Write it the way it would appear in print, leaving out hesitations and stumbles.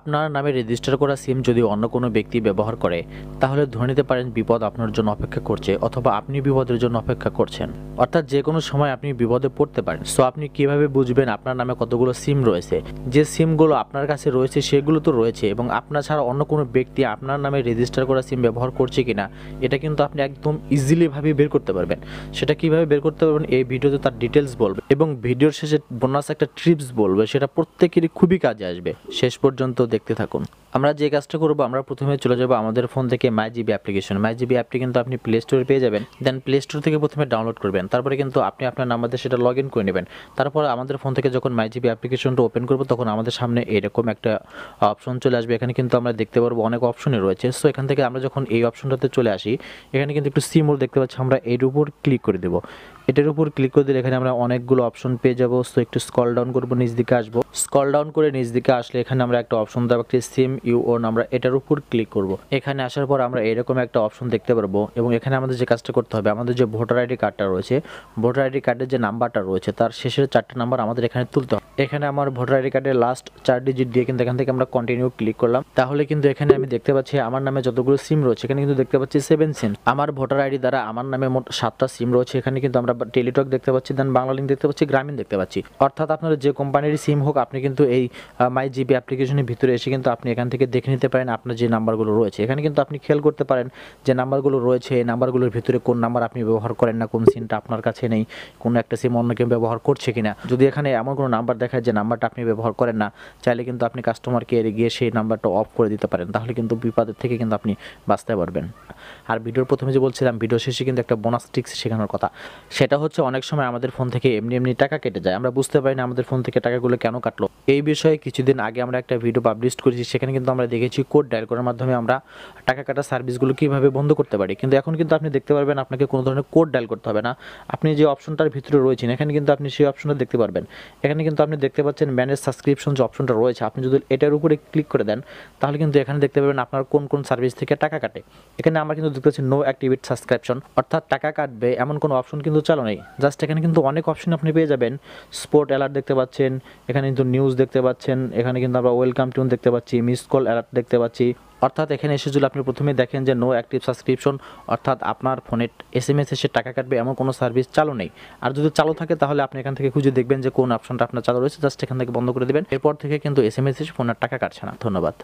আপনার নামে রেজিস্টার করা সিম যদি অন্য কোনো ব্যক্তি ব্যবহার করে তাহলে ধরে নিতে পারেন বিপদ আপনার জন্য অপেক্ষা করছে অথবা আপনি বিপদের জন্য অপেক্ষা করছেন। অর্থাৎ যে কোনো সময় আপনি বিপদে পড়তে পারেন। সো আপনি কিভাবে বুঝবেন আপনার নামে কতগুলো সিম রয়েছে? যে সিমগুলো আপনার কাছে রয়েছে সেগুলো তো রয়েছে, এবং আপনার ছাড়া অন্য কোনো ব্যক্তি আপনার নামে রেজিস্টার করা সিম ব্যবহার করছে কিনা এটা কিন্তু আপনি একদম ইজিলি ভাবে বের করতে পারবেন। সেটা কিভাবে বের করতে পারবেন এই ভিডিওতে তার ডিটেলস বলবে, এবং ভিডিওর শেষে বোনাস একটা ট্রিপস বলবে, সেটা প্রত্যেকেরই খুবই কাজে আসবে। শেষ পর্যন্ত দেখতে থাকুন। আমরা যে কাজটা করবো, আমরা প্রথমে চলে যাবো আমাদের ফোন থেকে মাই জিবি অ্যাপ্লিকেশন। মাই জিবি অ্যাপটি কিন্তু আপনি প্লে স্টোরে পেয়ে যাবেন। দেন প্লে স্টোর থেকে প্রথমে ডাউনলোড করবেন, তারপরে কিন্তু আপনি আপনার নাম্বার দিয়ে সেটা লগ ইন করে নেবেন। তারপর আমাদের ফোন থেকে যখন মাই জিবি অ্যাপ্লিকেশনটা ওপেন করবো তখন আমাদের সামনে এরকম একটা অপশন চলে আসবে। এখানে কিন্তু আমরা দেখতে পারবো অনেক অপশনই রয়েছে। সো এখান থেকে আমরা যখন এই অপশনটাতে চলে আসি, এখানে কিন্তু একটু সিম মোড দেখতে পাচ্ছি, আমরা এর উপর ক্লিক করে দেবো। এটার উপর ক্লিক করে দিলে এখানে আমরা অনেকগুলো অপশন পেয়ে যাবো। সো একটু স্ক্রল ডাউন করবো, নিচ দিকে আসবো। স্ক্রল ডাউন করে নিচ দিকে আসলে এখানে আমরা একটা অপশন দেবো, একটি সিম ইউ ওন, আমরা এটার উপর ক্লিক করব। এখানে আসার পর আমরা এরকম একটা অপশন দেখতে পারবো, এবং এখানে আমাদের যে কাজটা করতে হবে, আমাদের যে ভোটার আইডি কার্ডটা রয়েছে, ভোটার আইডি কার্ডের যে নাম্বারটা রয়েছে তার শেষের 4টা নাম্বার আমাদের এখানে তুলতে হবে। এখানে আমার ভোটার আইডি কার্ডের লাস্ট 4 ডিজিট দিয়ে কিন্তু এখান থেকে আমরা কন্টিনিউ ক্লিক করলাম। তাহলে কিন্তু এখানে আমি দেখতে পাচ্ছি আমার নামে যতগুলো সিম রয়েছে এখানে কিন্তু দেখতে পাচ্ছি 7 সিম। আমার ভোটার আইডি দ্বারা আমার নামে মোট 7টা সিম রয়েছে। এখানে কিন্তু আমরা টেলিটক দেখতে পাচ্ছি, দেন বাংলা লিংক দেখতে পাচ্ছি, গ্রামীণ দেখতে পাচ্ছি। অর্থাৎ আপনার যে কোম্পানির সিম হোক, আপনি কিন্তু এই মাই জিবি অ্যাপ্লিকেশনের ভিতরে এসে কিন্তু আপনি এখান থেকে দেখে নিতে পারেন আপনার যে নাম্বারগুলো রয়েছে। এখানে কিন্তু আপনি খেয়াল করতে পারেন যে নাম্বারগুলো রয়েছে, এই নাম্বারগুলোর ভিতরে কোন নাম্বার আপনি ব্যবহার করেন না, কোন সিমটা আপনার কাছে নেই, কোন একটা সিম অন্য কেউ ব্যবহার করছে কিনা। যদি এখানে এমন কোনো নাম্বার দেখায় যে নাম্বারটা আপনি ব্যবহার করেন না, চাইলে কিন্তু আপনি কাস্টমার কেয়ারে গিয়ে সেই নাম্বারটা অফ করে দিতে পারেন। তাহলে কিন্তু বিপদের থেকে কিন্তু আপনি বাঁচতে পারবেন। আর ভিডিওর প্রথমে যে বলছিলাম, ভিডিও শেষে কিন্তু একটা বোনাস ট্রিক্স শেখানোর কথা। সেটা হচ্ছে অনেক সময় আমাদের ফোন থেকে এমনি এমনি টাকা কেটে যায়, আমরা বুঝতে পারি না আমাদের ফোন থেকে টাকাগুলো কেন কাটলো। এই বিষয়ে কিছুদিন আগে আমরা একটা ভিডিও পাবলিশ করেছি, সেখানে কিন্তু আমরা দেখেছি কোড ডায়াল করার মাধ্যমে আমরা টাকা কাটা সার্ভিসগুলো কীভাবে বন্ধ করতে পারি। কিন্তু এখন কিন্তু আপনি দেখতে পারবেন আপনাকে কোনো ধরনের কোড ডায়াল করতে হবে না। আপনি যে অপশনটার ভিতরে রয়েছেন এখানে কিন্তু আপনি সেই অপশনটা দেখতে পারবেন। এখানে কিন্তু আপনি দেখতে পাচ্ছেন ম্যানেজ সাবস্ক্রিপশন যে অপশনটা রয়েছে, আপনি যদি এটার উপরে ক্লিক করে দেন তাহলে কিন্তু এখানে দেখতে পাবেন আপনার কোন কোন সার্ভিস থেকে টাকা কাটে। এখানে আমরা কিন্তু দেখতে পাচ্ছি নো অ্যাক্টিভেট সাবস্ক্রিপশন, অর্থাৎ টাকা কাটবে এমন কোনো অপশন কিন্তু চালু নেই। জাস্ট এখানে কিন্তু অনেক অপশন আপনি পেয়ে যাবেন। স্পোর্ট অ্যালার্ট দেখতে পাচ্ছেন, এখানে কিন্তু নিউজ দেখতে পাচ্ছেন, এখানে কিন্তু আমরা ওয়েলকাম টিউন দেখতে পাচ্ছি, মিস কল অ্যালার্ট দেখতে পাচ্ছি। অর্থাৎ এখানে এসে যদি আপনি প্রথমে দেখেন যে নো অ্যাক্টিভ সাবস্ক্রিপশন, অর্থাৎ আপনার ফোনে SMS এসে টাকা কাটবে এমন কোনো সার্ভিস চালু নেই। আর যদি চালু থাকে তাহলে আপনি এখান থেকে খুঁজে দেখবেন যে কোন অপশনটা আপনার চালু রয়েছে, জাস্ট এখান থেকে বন্ধ করে দেবেন। এরপর থেকে কিন্তু SMS এসে ফোনের টাকা কাটছে না। ধন্যবাদ।